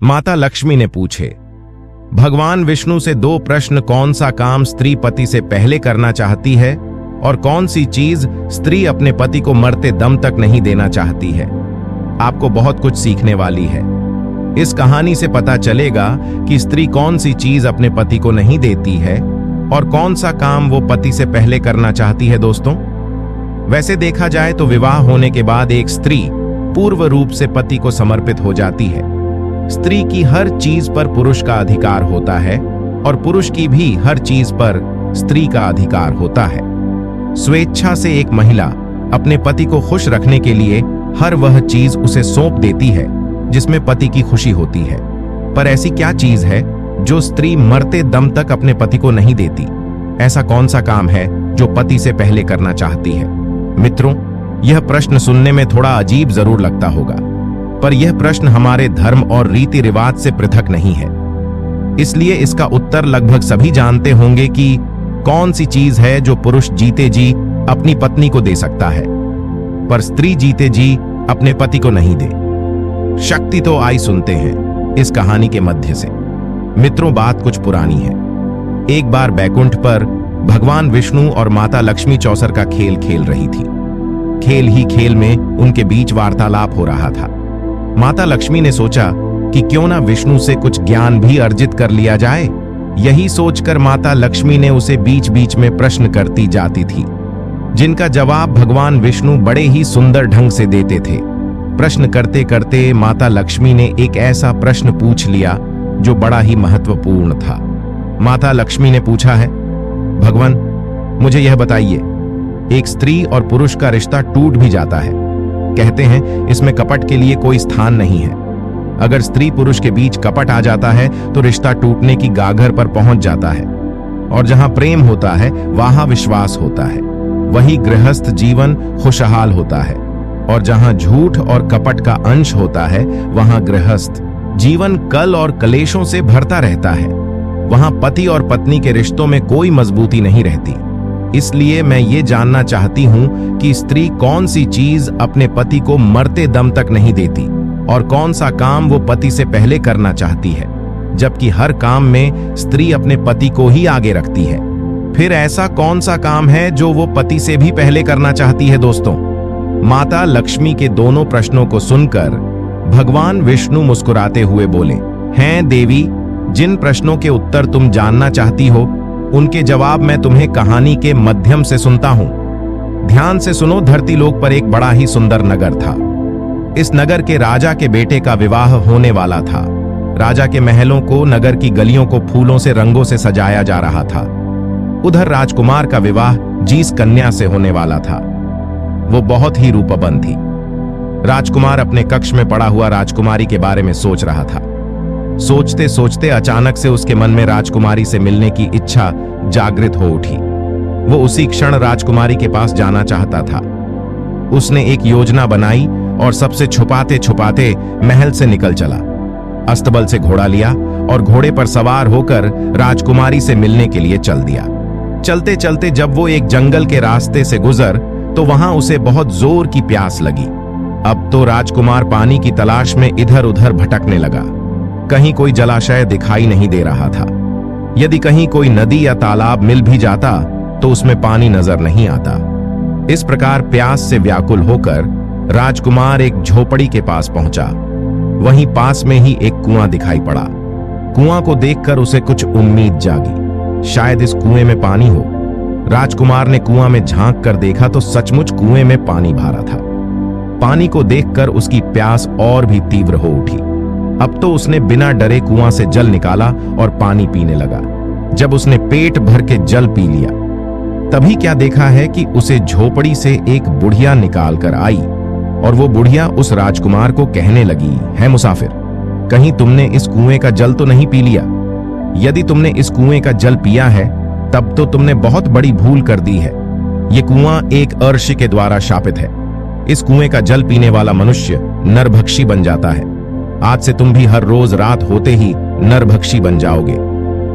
माता लक्ष्मी ने पूछे। भगवान विष्णु से दो प्रश्न, कौन सा काम स्त्री पति से पहले करना चाहती है और कौन सी चीज स्त्री अपने पति को मरते दम तक नहीं देना चाहती है। आपको बहुत कुछ सीखने वाली है। इस कहानी से पता चलेगा कि स्त्री कौन सी चीज अपने पति को नहीं देती है और कौन सा काम वो पति से पहले करना चाहती है। दोस्तों, वैसे देखा जाए तो विवाह होने के बाद एक स्त्री पूर्व रूप से पति को समर्पित हो जाती है। स्त्री की हर चीज पर पुरुष का अधिकार होता है और पुरुष की भी हर चीज पर स्त्री का अधिकार होता है। स्वेच्छा से एक महिला अपने पति को खुश रखने के लिए हर वह चीज उसे सौंप देती है जिसमें पति की खुशी होती है। पर ऐसी क्या चीज है जो स्त्री मरते दम तक अपने पति को नहीं देती? ऐसा कौन सा काम है जो पति से पहले करना चाहती है? मित्रों, यह प्रश्न सुनने में थोड़ा अजीब जरूर लगता होगा, पर यह प्रश्न हमारे धर्म और रीति रिवाज से पृथक नहीं है। इसलिए इसका उत्तर लगभग सभी जानते होंगे कि कौन सी चीज है जो पुरुष जीते जी अपनी पत्नी को दे सकता है, पर स्त्री जीते जी अपने पति को नहीं दे। शक्ति तो आई सुनते हैं इस कहानी के मध्य से। मित्रों, बात कुछ पुरानी है। एक बार बैकुंठ पर भगवान विष्णु और माता लक्ष्मी चौसर का खेल खेल रही थी। खेल ही खेल में उनके बीच वार्तालाप हो रहा था। माता लक्ष्मी ने सोचा कि क्यों ना विष्णु से कुछ ज्ञान भी अर्जित कर लिया जाए। यही सोचकर माता लक्ष्मी ने उसे बीच बीच में प्रश्न करती जाती थी, जिनका जवाब भगवान विष्णु बड़े ही सुंदर ढंग से देते थे। प्रश्न करते करते माता लक्ष्मी ने एक ऐसा प्रश्न पूछ लिया जो बड़ा ही महत्वपूर्ण था। माता लक्ष्मी ने पूछा है, भगवान मुझे यह बताइए, एक स्त्री और पुरुष का रिश्ता टूट भी जाता है। कहते हैं इसमें कपट के लिए कोई स्थान नहीं है। अगर स्त्री पुरुष के बीच कपट आ जाता है तो रिश्ता टूटने की गाघर पर पहुंच जाता है। और जहां प्रेम होता है वहां विश्वास होता है, वही गृहस्थ जीवन खुशहाल होता है। और जहां झूठ और कपट का अंश होता है वहां गृहस्थ जीवन कल और कलेशों से भरता रहता है। वहां पति और पत्नी के रिश्तों में कोई मजबूती नहीं रहती। इसलिए मैं ये जानना चाहती हूं कि स्त्री कौन सी चीज अपने पति को मरते दम तक नहीं देती और कौन सा काम वो पति से पहले करना चाहती है, जबकि हर काम में स्त्री अपने पति को ही आगे रखती है। फिर ऐसा कौन सा काम है जो वो पति से भी पहले करना चाहती है? दोस्तों, माता लक्ष्मी के दोनों प्रश्नों को सुनकर भगवान विष्णु मुस्कुराते हुए बोले, हैं देवी, जिन प्रश्नों के उत्तर तुम जानना चाहती हो उनके जवाब मैं तुम्हें कहानी के माध्यम से सुनता हूं। ध्यान से सुनो। धरती लोक पर एक बड़ा ही सुंदर नगर था। इस नगर के राजा के बेटे का विवाह होने वाला था। राजा के महलों को, नगर की गलियों को फूलों से, रंगों से सजाया जा रहा था। उधर राजकुमार का विवाह जीस कन्या से होने वाला था। वो बहुत ही रूपबंद थी। राजकुमार अपने कक्ष में पड़ा हुआ राजकुमारी के बारे में सोच रहा था। सोचते सोचते अचानक से उसके मन में राजकुमारी से मिलने की इच्छा जागृत हो उठी। वो उसी क्षण राजकुमारी के पास जाना चाहता था। उसने एक योजना बनाई और सबसे छुपाते छुपाते महल से निकल चला। अस्तबल से घोड़ा लिया और घोड़े पर सवार होकर राजकुमारी से मिलने के लिए चल दिया। चलते चलते जब वो एक जंगल के रास्ते से गुजर तो वहां उसे बहुत जोर की प्यास लगी। अब तो राजकुमार पानी की तलाश में इधर उधर भटकने लगा। कहीं कोई जलाशय दिखाई नहीं दे रहा था। यदि कहीं कोई नदी या तालाब मिल भी जाता तो उसमें पानी नजर नहीं आता। इस प्रकार प्यास से व्याकुल होकर राजकुमार एक झोपड़ी के पास पहुंचा। वहीं पास में ही एक कुआं दिखाई पड़ा। कुआं को देखकर उसे कुछ उम्मीद जागी, शायद इस कुएं में पानी हो। राजकुमार ने कुआं में झांक कर देखा तो सचमुच कुएं में पानी भरा था। पानी को देखकर उसकी प्यास और भी तीव्र हो उठी। अब तो उसने बिना डरे कुआं से जल निकाला और पानी पीने लगा। जब उसने पेट भर के जल पी लिया, तभी क्या देखा है कि उसे झोपड़ी से एक बुढ़िया निकाल कर आई और वो बुढ़िया उस राजकुमार को कहने लगी, है मुसाफिर, कहीं तुमने इस कुएं का जल तो नहीं पी लिया? यदि तुमने इस कुएं का जल पिया है तब तो तुमने बहुत बड़ी भूल कर दी है। ये कुआं एक अर्षि के द्वारा शापित है। इस कुएं का जल पीने वाला मनुष्य नरभक्षी बन जाता है। आज से तुम भी हर रोज रात होते ही नरभक्षी बन जाओगे।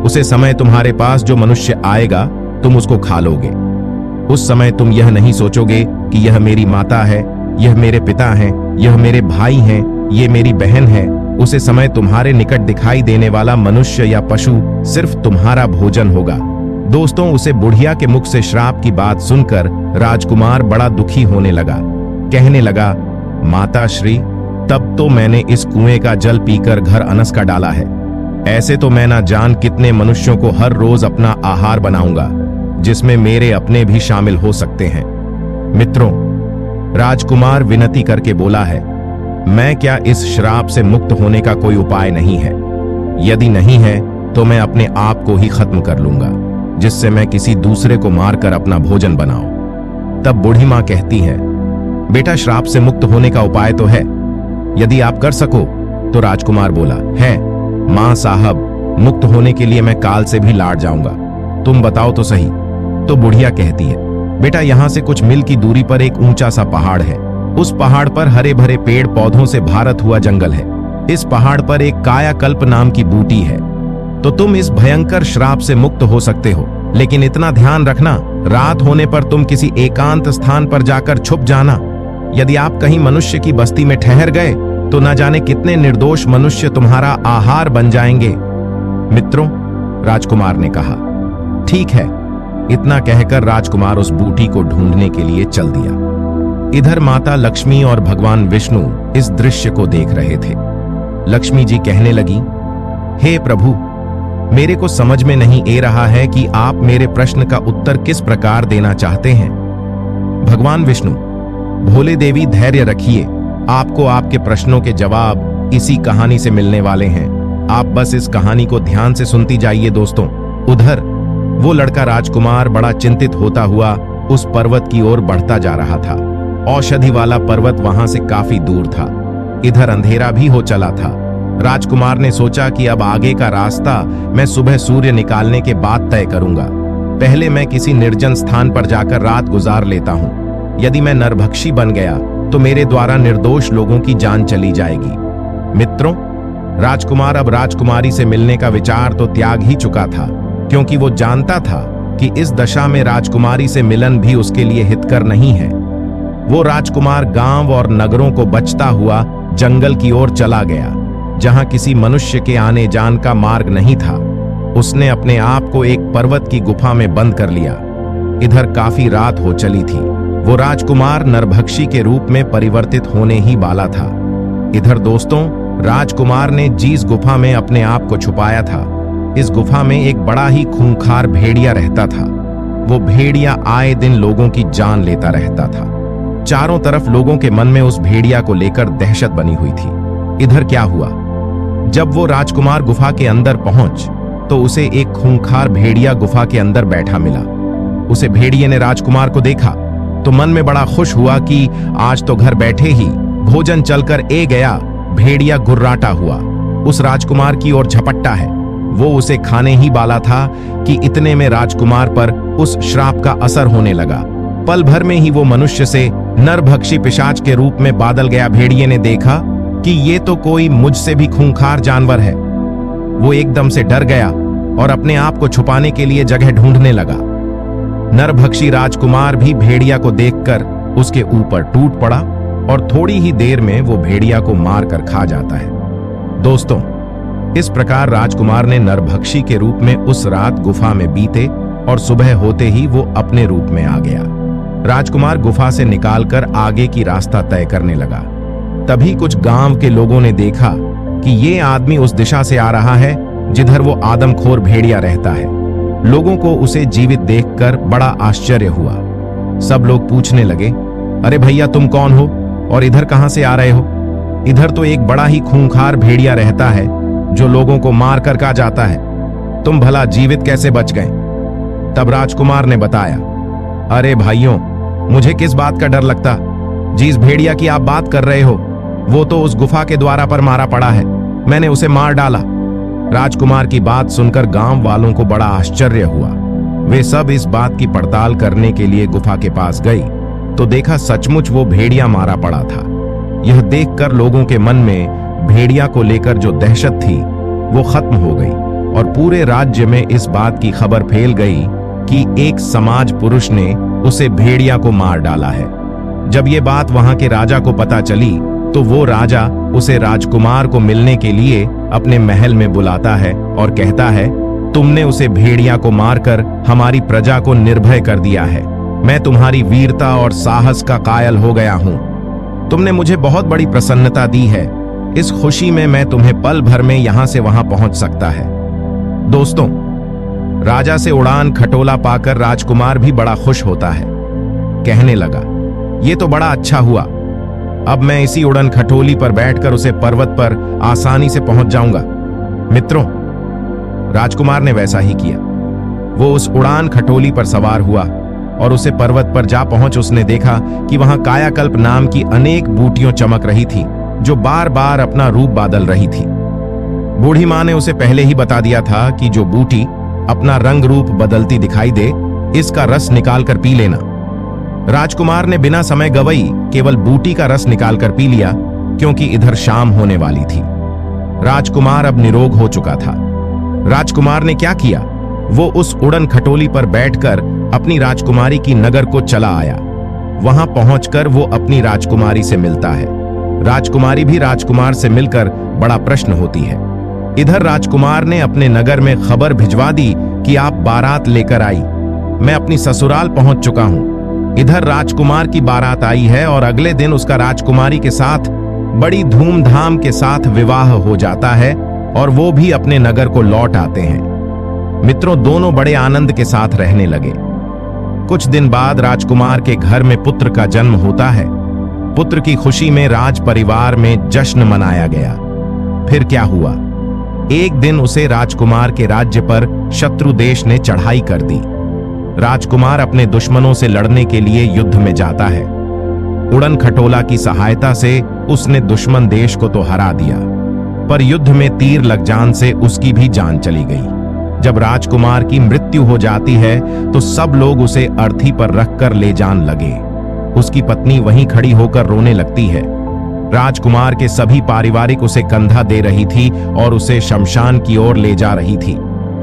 उसे समय तुम्हारे पास जो मनुष्य आएगा तुम उसको खा लोगे। उस समय तुम यह नहीं सोचोगे कि यह मेरी माता है, यह मेरे पिता हैं, यह मेरे भाई हैं, ये मेरी बहन है। उसे समय तुम्हारे निकट दिखाई देने वाला मनुष्य या पशु सिर्फ तुम्हारा भोजन होगा। दोस्तों, उसे बुढ़िया के मुख से श्राप की बात सुनकर राजकुमार बड़ा दुखी होने लगा। कहने लगा, माता श्री, तब तो मैंने इस कुएं का जल पीकर घर अनस का डाला है। ऐसे तो मैं ना जान कितने मनुष्यों को हर रोज अपना आहार बनाऊंगा, जिसमें मेरे अपने भी शामिल हो सकते हैं। मित्रों, राजकुमार विनती करके बोला है, मैं क्या इस श्राप से मुक्त होने का कोई उपाय नहीं है? यदि नहीं है तो मैं अपने आप को ही खत्म कर लूंगा, जिससे मैं किसी दूसरे को मारकर अपना भोजन बनाऊं। तब बूढ़ी मां कहती है, बेटा, श्राप से मुक्त होने का उपाय तो है, यदि आप कर सको तो। राजकुमार बोला, है मां साहब, मुक्त होने के लिए मैं काल से भी लाड़ जाऊंगा, तुम बताओ तो सही। तो बुढ़िया कहती है, बेटा, यहां से कुछ मील की दूरी पर एक ऊंचा सा पहाड़ है। उस पहाड़ पर हरे भरे पेड़ पौधों से भारत हुआ जंगल है। इस पहाड़ पर एक कायाकल्प नाम की बूटी है, तो तुम इस भयंकर श्राप से मुक्त हो सकते हो। लेकिन इतना ध्यान रखना, रात होने पर तुम किसी एकांत स्थान पर जाकर छुप जाना। यदि आप कहीं मनुष्य की बस्ती में ठहर गए तो न जाने कितने निर्दोष मनुष्य तुम्हारा आहार बन जाएंगे। मित्रों, राजकुमार ने कहा, ठीक है। इतना कहकर राजकुमार उस बूटी को ढूंढने के लिए चल दिया। इधर माता लक्ष्मी और भगवान विष्णु इस दृश्य को देख रहे थे। लक्ष्मी जी कहने लगी, हे प्रभु, मेरे को समझ में नहीं आ रहा है कि आप मेरे प्रश्न का उत्तर किस प्रकार देना चाहते हैं। भगवान विष्णु, भोले देवी, धैर्य रखिए, आपको आपके प्रश्नों के जवाब इसी कहानी से मिलने वाले हैं। आप बस इस कहानी को ध्यान से सुनती जाइए। दोस्तों, उधर वो लड़का राजकुमार बड़ा चिंतित होता हुआ उस पर्वत की ओर बढ़ता जा रहा था। औषधि वाला पर्वत वहां से काफी दूर था। इधर अंधेरा भी हो चला था। राजकुमार ने सोचा कि अब आगे का रास्ता मैं सुबह सूर्य निकालने के बाद तय करूंगा। पहले मैं किसी निर्जन स्थान पर जाकर रात गुजार लेता हूं। यदि मैं नरभक्षी बन गया तो मेरे द्वारा निर्दोष लोगों की जान चली जाएगी। मित्रों, राजकुमार अब राजकुमारी से मिलने का विचार तो त्याग ही चुका था, क्योंकि वो जानता था कि इस दशा में राजकुमारी से मिलन भी उसके लिए हितकर नहीं है। वो राजकुमार गांव और नगरों को बचता हुआ जंगल की ओर चला गया, जहां किसी मनुष्य के आने जान का मार्ग नहीं था। उसने अपने आप को एक पर्वत की गुफा में बंद कर लिया। इधर काफी रात हो चली थी। वो राजकुमार नरभक्षी के रूप में परिवर्तित होने ही वाला था। इधर दोस्तों, राजकुमार ने जिस गुफा में अपने आप को छुपाया था, इस गुफा में एक बड़ा ही खूंखार भेड़िया रहता था। वो भेड़िया आए दिन लोगों की जान लेता रहता था। चारों तरफ लोगों के मन में उस भेड़िया को लेकर दहशत बनी हुई थी। इधर क्या हुआ, जब वो राजकुमार गुफा के अंदर पहुंच तो उसे एक खूंखार भेड़िया गुफा के अंदर बैठा मिला। उसे भेड़िए ने राजकुमार को देखा तो मन में बड़ा खुश हुआ कि आज तो घर बैठे ही भोजन चलकर ए गया। भेड़िया गुर्राटा हुआ, उस राजकुमार की ओर झपट्टा है। वो उसे खाने ही वाला था कि इतने में राजकुमार पर उस श्राप का असर होने लगा। पल भर में ही वो मनुष्य से नरभक्षी पिशाच के रूप में बदल गया। भेड़िए ने देखा कि ये तो कोई मुझसे भी खूंखार जानवर है। वो एकदम से डर गया और अपने आप को छुपाने के लिए जगह ढूंढने लगा। नरभक्षी राजकुमार भी भेड़िया को देखकर उसके ऊपर टूट पड़ा और थोड़ी ही देर में वो भेड़िया को मारकर खा जाता है। दोस्तों, इस प्रकार राजकुमार ने नरभक्षी के रूप में उस रात गुफा में बीते और सुबह होते ही वो अपने रूप में आ गया। राजकुमार गुफा से निकालकर आगे की रास्ता तय करने लगा। तभी कुछ गांव के लोगों ने देखा कि ये आदमी उस दिशा से आ रहा है जिधर वो आदमखोर भेड़िया रहता है। लोगों को उसे जीवित देखकर बड़ा आश्चर्य हुआ। सब लोग पूछने लगे, अरे भैया, तुम कौन हो और इधर कहां से आ रहे हो? इधर तो एक बड़ा ही खूंखार भेड़िया रहता है जो लोगों को मार कर खा जाता है। तुम भला जीवित कैसे बच गए? तब राजकुमार ने बताया, अरे भाइयों, मुझे किस बात का डर लगता? जिस भेड़िया की आप बात कर रहे हो वो तो उस गुफा के द्वारा पर मारा पड़ा है। मैंने उसे मार डाला। राजकुमार की बात सुनकर गांव वालों को बड़ा आश्चर्य हुआ। वे सब इस बात की पड़ताल करने के लिए गुफा के पास गई तो देखा सचमुच वो भेड़िया मारा पड़ा था। यह देखकर लोगों के मन में भेड़िया को लेकर जो दहशत थी वो खत्म हो गई और पूरे राज्य में इस बात की खबर फैल गई कि एक समाज पुरुष ने उसे भेड़िया को मार डाला है। जब ये बात वहां के राजा को पता चली तो वो राजा उसे राजकुमार को मिलने के लिए अपने महल में बुलाता है और कहता है, तुमने उसे भेड़िया को मारकर हमारी प्रजा को निर्भय कर दिया है। मैं तुम्हारी वीरता और साहस का कायल हो गया हूं। तुमने मुझे बहुत बड़ी प्रसन्नता दी है। इस खुशी में मैं तुम्हें पल भर में यहां से वहां पहुंच सकता है। दोस्तों, राजा से उड़ान खटोला पाकर राजकुमार भी बड़ा खुश होता है। कहने लगा, ये तो बड़ा अच्छा हुआ। अब मैं इसी उड़न खटोली पर बैठकर उसे पर्वत पर आसानी से पहुंच जाऊंगा। मित्रों, राजकुमार ने वैसा ही किया। वो उस उड़ान खटोली पर सवार हुआ और उसे पर्वत पर जा पहुंच उसने देखा कि वहां कायाकल्प नाम की अनेक बूटियां चमक रही थी, जो बार बार अपना रूप बदल रही थी। बूढ़ी मां ने उसे पहले ही बता दिया था कि जो बूटी अपना रंग रूप बदलती दिखाई दे, इसका रस निकालकर पी लेना। राजकुमार ने बिना समय गवाई केवल बूटी का रस निकालकर पी लिया, क्योंकि इधर शाम होने वाली थी। राजकुमार अब निरोग हो चुका था। राजकुमार ने क्या किया? वो उस उड़न खटोली पर बैठकर अपनी राजकुमारी की नगर को चला आया। वहां पहुंचकर वो अपनी राजकुमारी से मिलता है। राजकुमारी भी राजकुमार से मिलकर बड़ा प्रश्न होती है। इधर राजकुमार ने अपने नगर में खबर भिजवा दी कि आप बारात लेकर आई। मैं अपनी ससुराल पहुंच चुका हूं। इधर राजकुमार की बारात आई है और अगले दिन उसका राजकुमारी के साथ बड़ी धूमधाम के साथ विवाह हो जाता है और वो भी अपने नगर को लौट आते हैं। मित्रों, दोनों बड़े आनंद के साथ रहने लगे। कुछ दिन बाद राजकुमार के घर में पुत्र का जन्म होता है। पुत्र की खुशी में राज परिवार में जश्न मनाया गया। फिर क्या हुआ? एक दिन उसे राजकुमार के राज्य पर शत्रु देश ने चढ़ाई कर दी। राजकुमार अपने दुश्मनों से लड़ने के लिए युद्ध में जाता है। उड़न खटोला की सहायता से उसने दुश्मन देश को तो हरा दिया, पर युद्ध में तीर लग जान से उसकी भी जान चली गई। जब राजकुमार की मृत्यु हो जाती है तो सब लोग उसे अर्थी पर रखकर ले जान लगे। उसकी पत्नी वहीं खड़ी होकर रोने लगती है। राजकुमार के सभी पारिवारिक उसे कंधा दे रही थी और उसे शमशान की ओर ले जा रही थी।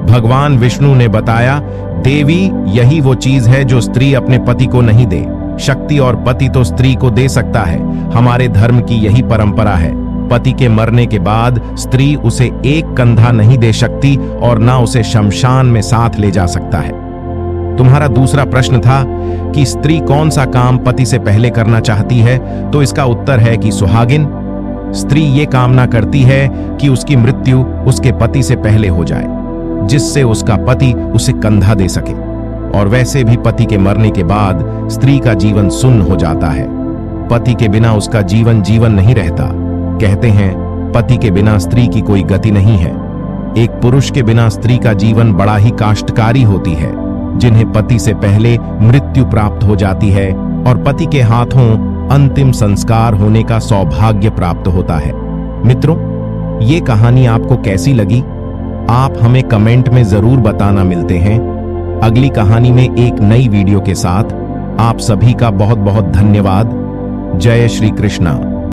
भगवान विष्णु ने बताया, देवी, यही वो चीज है जो स्त्री अपने पति को नहीं दे। शक्ति और पति तो स्त्री को दे सकता है। हमारे धर्म की यही परंपरा है। पति के मरने के बाद स्त्री उसे एक कंधा नहीं दे सकती और ना उसे शमशान में साथ ले जा सकता है। तुम्हारा दूसरा प्रश्न था कि स्त्री कौन सा काम पति से पहले करना चाहती है, तो इसका उत्तर है कि सुहागिन। स्त्री ये कामना करती है कि उसकी मृत्यु उसके पति से पहले हो जाए, जिससे उसका पति उसे कंधा दे सके। और वैसे भी पति के मरने के बाद स्त्री का जीवन सुन्न हो जाता है। पति के बिना उसका जीवन जीवन नहीं रहता। कहते हैं, पति के बिना स्त्री की कोई गति नहीं है। एक पुरुष के बिना स्त्री का जीवन बड़ा ही काष्ठकारी होती है, जिन्हें पति से पहले मृत्यु प्राप्त हो जाती है और पति के हाथों अंतिम संस्कार होने का सौभाग्य प्राप्त होता है। मित्रों, ये कहानी आपको कैसी लगी? आप हमें कमेंट में जरूर बताना। मिलते हैं अगली कहानी में एक नई वीडियो के साथ। आप सभी का बहुत बहुत धन्यवाद। जय श्री कृष्णा।